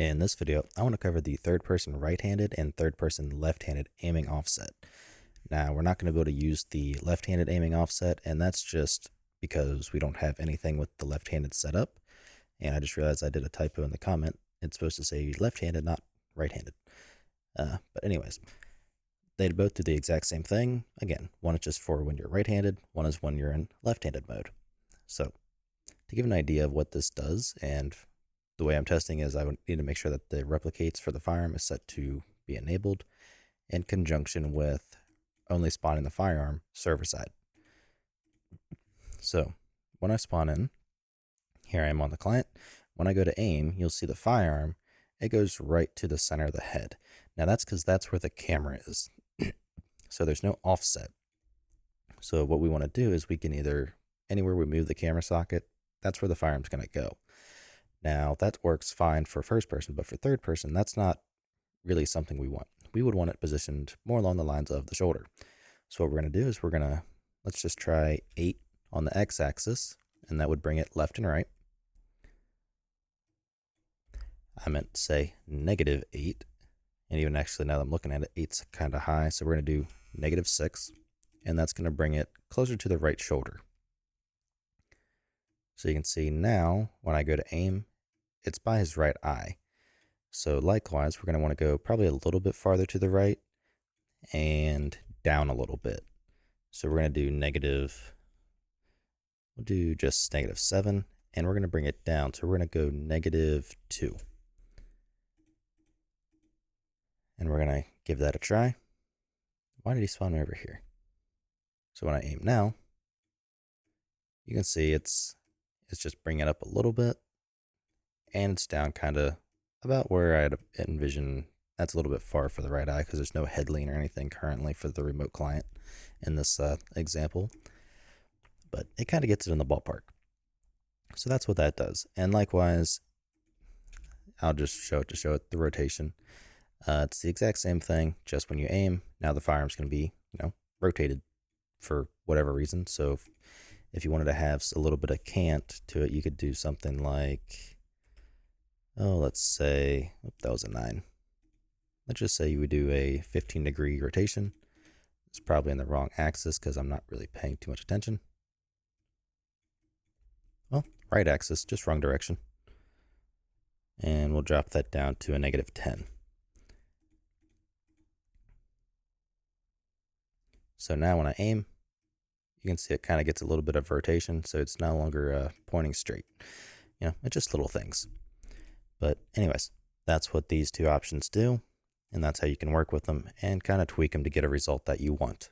In this video, I want to cover the third-person right-handed and third-person left-handed aiming offset. Now, we're not going to be able to use the left-handed aiming offset, and that's just because we don't have anything with the left-handed setup. And I just realized I did a typo in the comment. It's supposed to say left-handed, not right-handed. But anyways, they both do the exact same thing. Again, one is just for when you're right-handed, one is when you're in left-handed mode. So, to give an idea of what this does, and the way I'm testing is I would need to make sure that the replicates for the firearm is set to be enabled in conjunction with only spawning the firearm server side. So when I spawn in, here I am on the client. When I go to aim, you'll see the firearm. It goes right to the center of the head. Now that's because that's where the camera is. So there's no offset. So what we want to do is we can either, anywhere we move the camera socket, that's where the firearm's going to go. Now, that works fine for first person, but for third person, that's not really something we want. We would want it positioned more along the lines of the shoulder. So what we're going to do is let's just try 8 on the x-axis, and that would bring it left and right. I meant to say -8, and even actually now that I'm looking at it, 8's kind of high, so we're going to do -6, and that's going to bring it closer to the right shoulder. So you can see now, when I go to aim, it's by his right eye. So likewise, we're going to want to go probably a little bit farther to the right and down a little bit. So we're going to do we'll do just -7, and we're going to bring it down. So we're going to go -2. And we're going to give that a try. Why did he spawn me over here? So when I aim now, you can see it's just bringing it up a little bit, and it's down kind of about where I'd envision. That's a little bit far for the right eye because there's no head lean or anything currently for the remote client in this example, but it kind of gets it in the ballpark. So that's what that does. And likewise, I'll just show it the rotation. It's the exact same thing, just when you aim, now the firearm's going to be, rotated for whatever reason. So if you wanted to have a little bit of cant to it, you could do something like, let's say, that was a 9. Let's just say you would do a 15-degree rotation. It's probably in the wrong axis because I'm not really paying too much attention. Well, right axis, just wrong direction. And we'll drop that down to a -10. So now when I aim, you can see it kind of gets a little bit of rotation, so it's no longer pointing straight. It's just little things. But anyways, that's what these two options do, and that's how you can work with them and kind of tweak them to get a result that you want.